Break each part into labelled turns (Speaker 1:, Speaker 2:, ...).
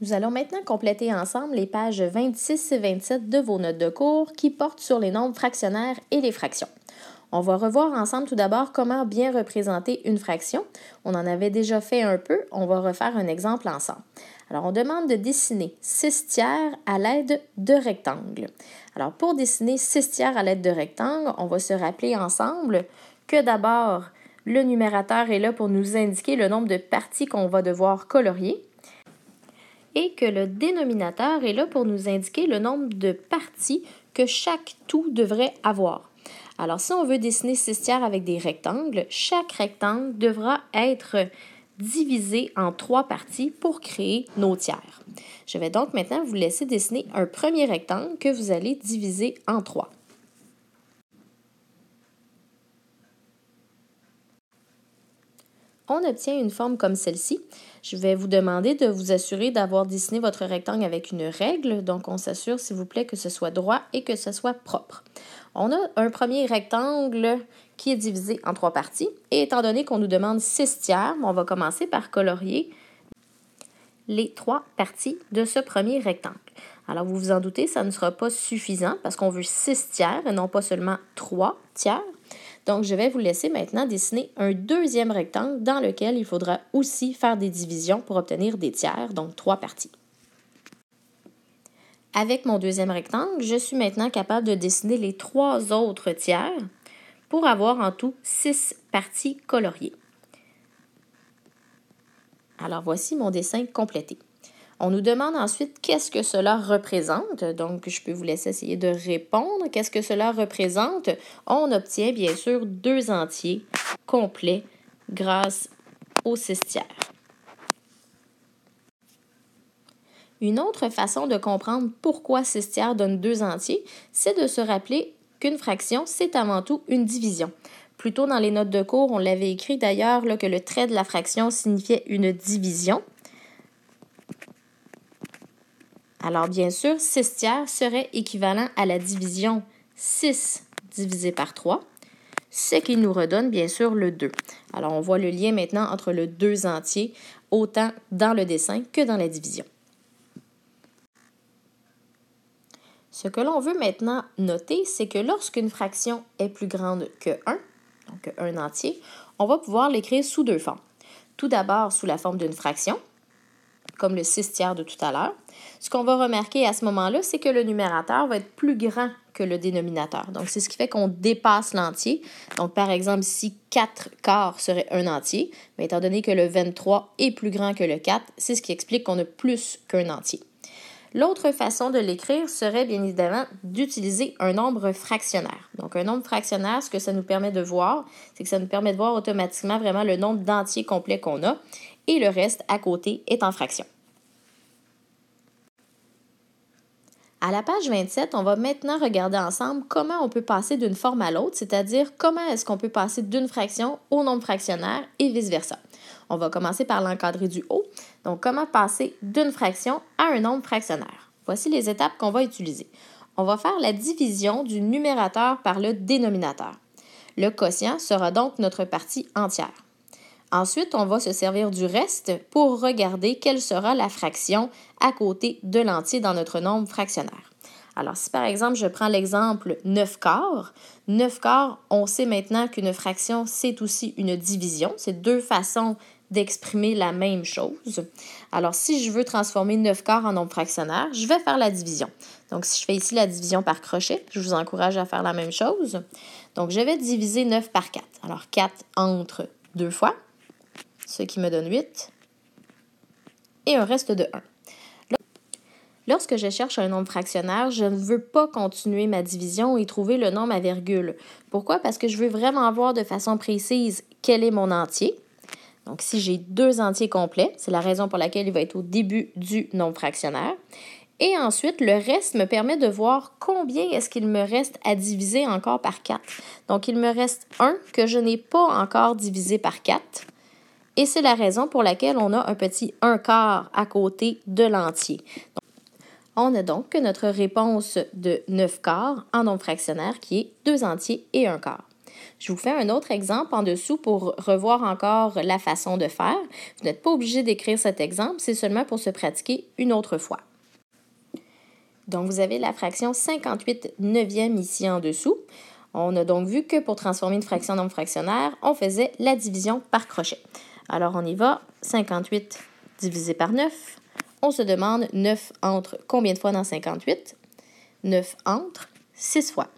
Speaker 1: Nous allons maintenant compléter ensemble les pages 26 et 27 de vos notes de cours qui portent sur les nombres fractionnaires et les fractions. On va revoir ensemble tout d'abord comment bien représenter une fraction. On en avait déjà fait un peu, on va refaire un exemple ensemble. Alors, on demande de dessiner 6 tiers à l'aide de rectangles. Alors, pour dessiner 6 tiers à l'aide de rectangles, on va se rappeler ensemble que d'abord, le numérateur est là pour nous indiquer le nombre de parties qu'on va devoir colorier et que le dénominateur est là pour nous indiquer le nombre de parties que chaque tout devrait avoir. Alors, si on veut dessiner 6 tiers avec des rectangles, chaque rectangle devra être divisé en 3 parties pour créer nos tiers. Je vais donc maintenant vous laisser dessiner un premier rectangle que vous allez diviser en 3. On obtient une forme comme celle-ci. Je vais vous demander de vous assurer d'avoir dessiné votre rectangle avec une règle. Donc, on s'assure, s'il vous plaît, que ce soit droit et que ce soit propre. On a un premier rectangle qui est divisé en 3 parties. Et étant donné qu'on nous demande 6 tiers, on va commencer par colorier les 3 parties de ce premier rectangle. Alors, vous vous en doutez, ça ne sera pas suffisant parce qu'on veut 6 tiers et non pas seulement 3 tiers. Donc, je vais vous laisser maintenant dessiner un deuxième rectangle dans lequel il faudra aussi faire des divisions pour obtenir des tiers, donc 3 parties. Avec mon deuxième rectangle, je suis maintenant capable de dessiner les 3 autres tiers pour avoir en tout 6 parties coloriées. Alors, voici mon dessin complété. On nous demande ensuite qu'est-ce que cela représente. Donc, je peux vous laisser essayer de répondre. Qu'est-ce que cela représente? On obtient bien sûr 2 entiers complets grâce aux 6 tiers. Une autre façon de comprendre pourquoi 6 tiers donne 2 entiers, c'est de se rappeler qu'une fraction, c'est avant tout une division. Plus tôt dans les notes de cours, on l'avait écrit d'ailleurs que le trait de la fraction signifiait une division. Alors, bien sûr, 6 tiers serait équivalent à la division 6 divisé par 3, ce qui nous redonne bien sûr le 2. Alors, on voit le lien maintenant entre le 2 entier, autant dans le dessin que dans la division. Ce que l'on veut maintenant noter, c'est que lorsqu'une fraction est plus grande que 1, donc 1 entier, on va pouvoir l'écrire sous 2 formes. Tout d'abord sous la forme d'une fraction, comme le 6 tiers de tout à l'heure. Ce qu'on va remarquer à ce moment-là, c'est que le numérateur va être plus grand que le dénominateur. Donc, c'est ce qui fait qu'on dépasse l'entier. Donc, par exemple, si 4 quarts serait un entier, mais étant donné que le 23 est plus grand que le 4, c'est ce qui explique qu'on a plus qu'un entier. L'autre façon de l'écrire serait bien évidemment d'utiliser un nombre fractionnaire. Donc, un nombre fractionnaire, ce que ça nous permet de voir, c'est que ça nous permet de voir automatiquement vraiment le nombre d'entiers complets qu'on a et le reste à côté est en fraction. À la page 27, on va maintenant regarder ensemble comment on peut passer d'une forme à l'autre, c'est-à-dire comment est-ce qu'on peut passer d'une fraction au nombre fractionnaire et vice-versa. On va commencer par l'encadré du haut. Donc, comment passer d'une fraction à un nombre fractionnaire? Voici les étapes qu'on va utiliser. On va faire la division du numérateur par le dénominateur. Le quotient sera donc notre partie entière. Ensuite, on va se servir du reste pour regarder quelle sera la fraction à côté de l'entier dans notre nombre fractionnaire. Alors, si par exemple, je prends l'exemple 9 quarts, 9 quarts, on sait maintenant qu'une fraction, c'est aussi une division. C'est 2 façons d'exprimer la même chose. Alors, si je veux transformer 9 quarts en nombre fractionnaire, je vais faire la division. Donc, si je fais ici la division par crochet, je vous encourage à faire la même chose. Donc, je vais diviser 9 par 4. Alors, 4 entre 2 fois, ce qui me donne 8, et un reste de 1. Lorsque je cherche un nombre fractionnaire, je ne veux pas continuer ma division et trouver le nombre à virgule. Pourquoi? Parce que je veux vraiment voir de façon précise quel est mon entier. Donc, si j'ai 2 entiers complets, c'est la raison pour laquelle il va être au début du nombre fractionnaire. Et ensuite, le reste me permet de voir combien est-ce qu'il me reste à diviser encore par 4. Donc, il me reste 1 que je n'ai pas encore divisé par 4. Et c'est la raison pour laquelle on a un petit 1 quart à côté de l'entier. On a donc notre réponse de 9 quarts en nombre fractionnaire qui est 2 entiers et 1 quart. Je vous fais un autre exemple en dessous pour revoir encore la façon de faire. Vous n'êtes pas obligé d'écrire cet exemple, c'est seulement pour se pratiquer une autre fois. Donc, vous avez la fraction 58/9 ici en dessous. On a donc vu que pour transformer une fraction en nombre fractionnaire, on faisait la division par crochet. Alors, on y va. 58 divisé par 9. On se demande 9 entre combien de fois dans 58? 9 entre 6 fois,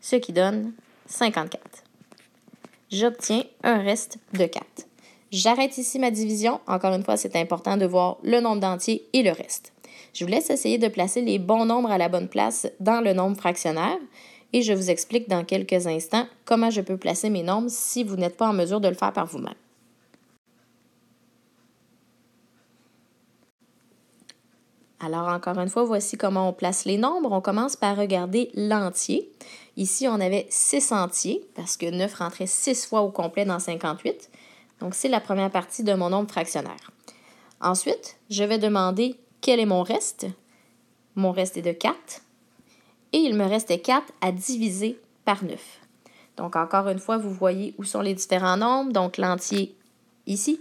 Speaker 1: ce qui donne 54. J'obtiens un reste de 4. J'arrête ici ma division. Encore une fois, c'est important de voir le nombre d'entiers et le reste. Je vous laisse essayer de placer les bons nombres à la bonne place dans le nombre fractionnaire et je vous explique dans quelques instants comment je peux placer mes nombres si vous n'êtes pas en mesure de le faire par vous-même. Alors, encore une fois, voici comment on place les nombres. On commence par regarder l'entier. Ici, on avait 6 entiers parce que 9 rentrait 6 fois au complet dans 58. Donc, c'est la première partie de mon nombre fractionnaire. Ensuite, je vais demander quel est mon reste. Mon reste est de 4. Et il me restait 4 à diviser par 9. Donc, encore une fois, vous voyez où sont les différents nombres. Donc, l'entier ici.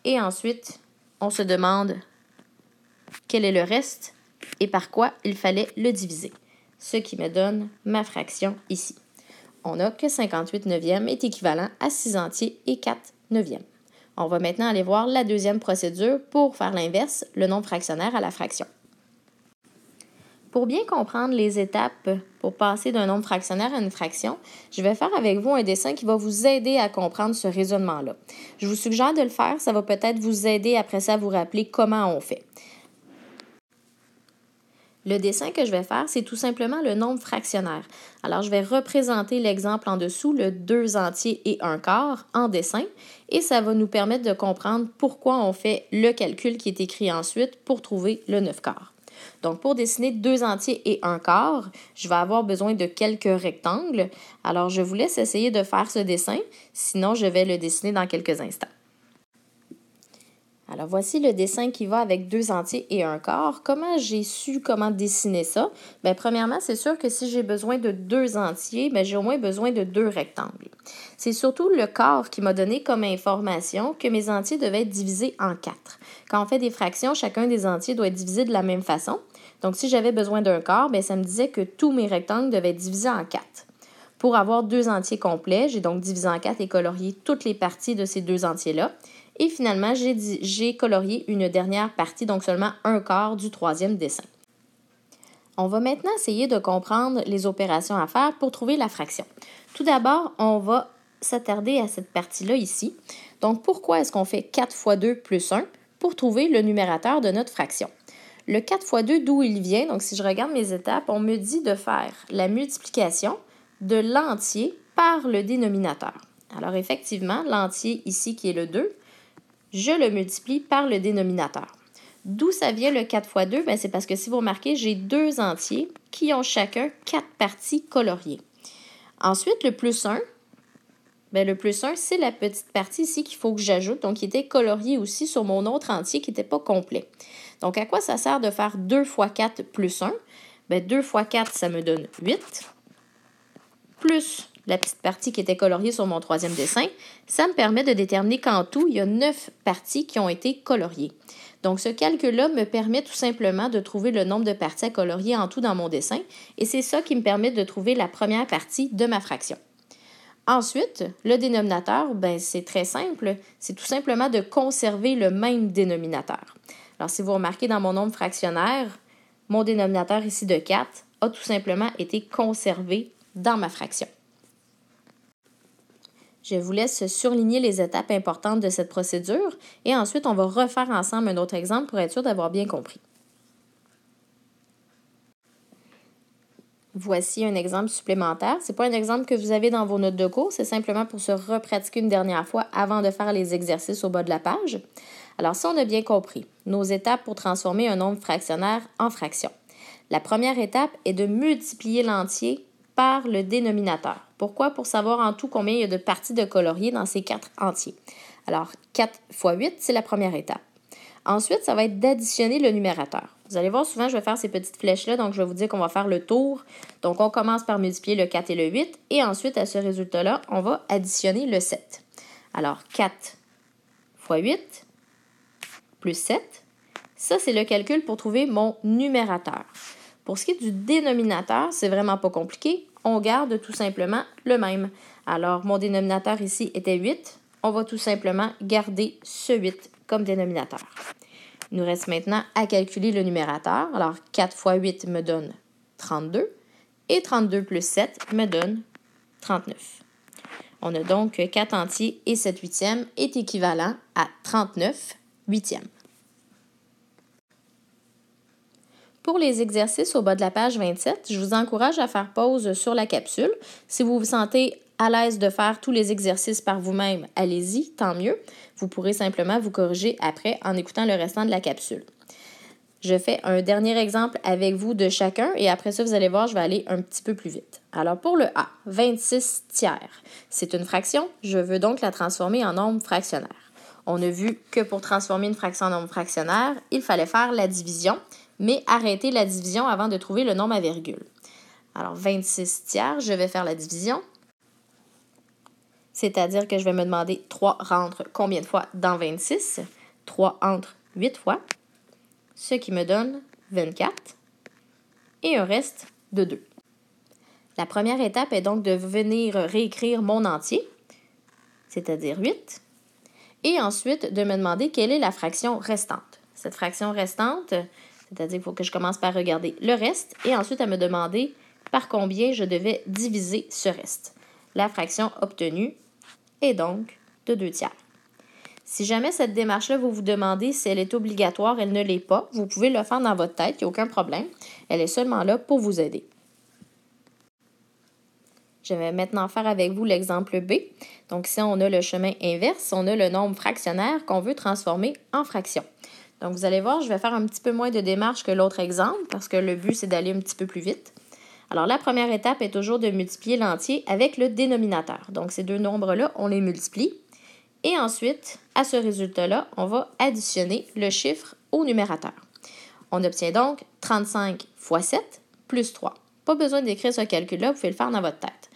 Speaker 1: Et ensuite, on se demande quel est le reste et par quoi il fallait le diviser. Ce qui me donne ma fraction ici. On a que 58/9 est équivalent à 6 entiers et 4/9. On va maintenant aller voir la deuxième procédure pour faire l'inverse, le nombre fractionnaire à la fraction. Pour bien comprendre les étapes pour passer d'un nombre fractionnaire à une fraction, je vais faire avec vous un dessin qui va vous aider à comprendre ce raisonnement-là. Je vous suggère de le faire, ça va peut-être vous aider après ça à vous rappeler comment on fait. Le dessin que je vais faire, c'est tout simplement le nombre fractionnaire. Alors, je vais représenter l'exemple en dessous, le 2 entiers et 1 quart, en dessin, et ça va nous permettre de comprendre pourquoi on fait le calcul qui est écrit ensuite pour trouver le 9 quarts. Donc, pour dessiner 2 entiers et 1 quart, je vais avoir besoin de quelques rectangles. Alors, je vous laisse essayer de faire ce dessin, sinon je vais le dessiner dans quelques instants. Alors, voici le dessin qui va avec 2 entiers et 1 quart. Comment j'ai su comment dessiner ça? Bien, premièrement, c'est sûr que si j'ai besoin de 2 entiers, bien, j'ai au moins besoin de 2 rectangles. C'est surtout le quart qui m'a donné comme information que mes entiers devaient être divisés en 4. Quand on fait des fractions, chacun des entiers doit être divisé de la même façon. Donc, si j'avais besoin d'un quart, bien, ça me disait que tous mes rectangles devaient être divisés en 4. Pour avoir 2 entiers complets, j'ai donc divisé en 4 et colorié toutes les parties de ces 2 entiers-là. Et finalement, j'ai colorié une dernière partie, donc seulement 1 quart du 3e dessin. On va maintenant essayer de comprendre les opérations à faire pour trouver la fraction. Tout d'abord, on va s'attarder à cette partie-là ici. Donc, pourquoi est-ce qu'on fait 4 fois 2 plus 1 pour trouver le numérateur de notre fraction? Le 4 fois 2, d'où il vient? Donc, si je regarde mes étapes, on me dit de faire la multiplication de l'entier par le dénominateur. Alors, effectivement, l'entier ici qui est le 2, je le multiplie par le dénominateur. D'où ça vient le 4 fois 2? Bien, c'est parce que si vous remarquez, j'ai 2 entiers qui ont chacun 4 parties coloriées. Ensuite, le plus 1, bien, le plus 1, c'est la petite partie ici qu'il faut que j'ajoute, donc qui était coloriée aussi sur mon autre entier qui n'était pas complet. Donc, à quoi ça sert de faire 2 fois 4 plus 1? Bien, 2 fois 4, ça me donne 8, plus la petite partie qui était coloriée sur mon 3e dessin, ça me permet de déterminer qu'en tout, il y a 9 parties qui ont été coloriées. Donc, ce calcul-là me permet tout simplement de trouver le nombre de parties à colorier en tout dans mon dessin, et c'est ça qui me permet de trouver la première partie de ma fraction. Ensuite, le dénominateur, ben, c'est très simple, c'est tout simplement de conserver le même dénominateur. Alors, si vous remarquez dans mon nombre fractionnaire, mon dénominateur ici de 4 a tout simplement été conservé dans ma fraction. Je vous laisse surligner les étapes importantes de cette procédure et ensuite, on va refaire ensemble un autre exemple pour être sûr d'avoir bien compris. Voici un exemple supplémentaire. Ce n'est pas un exemple que vous avez dans vos notes de cours, c'est simplement pour se repratiquer une dernière fois avant de faire les exercices au bas de la page. Alors, si on a bien compris, nos étapes pour transformer un nombre fractionnaire en fraction. La première étape est de multiplier l'entier par le dénominateur. Pourquoi? Pour savoir en tout combien il y a de parties de colorier dans ces 4 entiers. Alors, 4 fois 8, c'est la première étape. Ensuite, ça va être d'additionner le numérateur. Vous allez voir, souvent, je vais faire ces petites flèches-là, donc je vais vous dire qu'on va faire le tour. Donc, on commence par multiplier le 4 et le 8, et ensuite, à ce résultat-là, on va additionner le 7. Alors, 4 fois 8 plus 7, ça, c'est le calcul pour trouver mon numérateur. Pour ce qui est du dénominateur, c'est vraiment pas compliqué. On garde tout simplement le même. Alors, mon dénominateur ici était 8. On va tout simplement garder ce 8 comme dénominateur. Il nous reste maintenant à calculer le numérateur. Alors, 4 fois 8 me donne 32 et 32 plus 7 me donne 39. On a donc 4 entiers et 7 huitièmes est équivalent à 39 huitièmes. Pour les exercices au bas de la page 27, je vous encourage à faire pause sur la capsule. Si vous vous sentez à l'aise de faire tous les exercices par vous-même, allez-y, tant mieux. Vous pourrez simplement vous corriger après en écoutant le restant de la capsule. Je fais un dernier exemple avec vous de chacun et après ça, vous allez voir, je vais aller un petit peu plus vite. Alors pour le A, 26 tiers, c'est une fraction. Je veux donc la transformer en nombre fractionnaire. On a vu que pour transformer une fraction en nombre fractionnaire, il fallait faire la division, mais arrêter la division avant de trouver le nombre à virgule. Alors 26 tiers, je vais faire la division. C'est-à-dire que je vais me demander 3 rentre combien de fois dans 26? 3 entre 8 fois, ce qui me donne 24 et un reste de 2. La première étape est donc de venir réécrire mon entier, c'est-à-dire 8, et ensuite de me demander quelle est la fraction restante. Cette fraction restante, c'est-à-dire qu'il faut que je commence par regarder le reste et ensuite à me demander par combien je devais diviser ce reste. La fraction obtenue est donc de 2 tiers. Si jamais cette démarche-là, vous vous demandez si elle est obligatoire, elle ne l'est pas. Vous pouvez le faire dans votre tête, il n'y a aucun problème. Elle est seulement là pour vous aider. Je vais maintenant faire avec vous l'exemple B. Donc, ici, on a le chemin inverse. On a le nombre fractionnaire qu'on veut transformer en fraction. Donc, vous allez voir, je vais faire un petit peu moins de démarche que l'autre exemple parce que le but, c'est d'aller un petit peu plus vite. Alors, la première étape est toujours de multiplier l'entier avec le dénominateur. Donc, ces deux nombres-là, on les multiplie. Et ensuite, à ce résultat-là, on va additionner le chiffre au numérateur. On obtient donc 35 fois 7 plus 3. Pas besoin d'écrire ce calcul-là, vous pouvez le faire dans votre tête.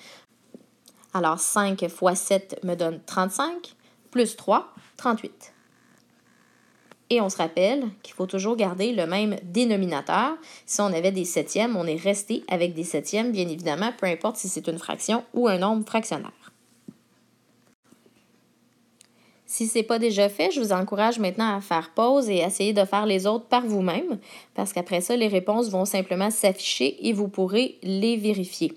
Speaker 1: Alors, 5 fois 7 me donne 35, plus 3, 38. Et on se rappelle qu'il faut toujours garder le même dénominateur. Si on avait des septièmes, on est resté avec des septièmes, bien évidemment, peu importe si c'est une fraction ou un nombre fractionnaire. Si ce n'est pas déjà fait, je vous encourage maintenant à faire pause et essayer de faire les autres par vous-même parce qu'après ça, les réponses vont simplement s'afficher et vous pourrez les vérifier.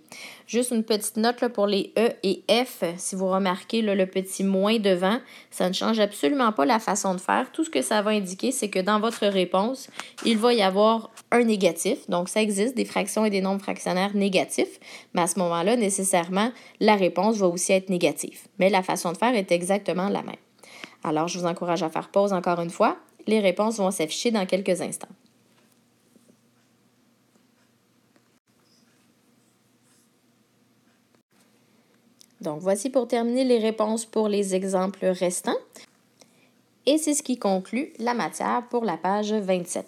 Speaker 1: Juste une petite note là, pour les E et F. Si vous remarquez là, le petit moins devant, ça ne change absolument pas la façon de faire. Tout ce que ça va indiquer, c'est que dans votre réponse, il va y avoir un négatif. Donc, ça existe, des fractions et des nombres fractionnaires négatifs. Mais à ce moment-là, nécessairement, la réponse va aussi être négative. Mais la façon de faire est exactement la même. Alors, je vous encourage à faire pause encore une fois. Les réponses vont s'afficher dans quelques instants. Donc, voici pour terminer les réponses pour les exemples restants. Et c'est ce qui conclut la matière pour la page 27.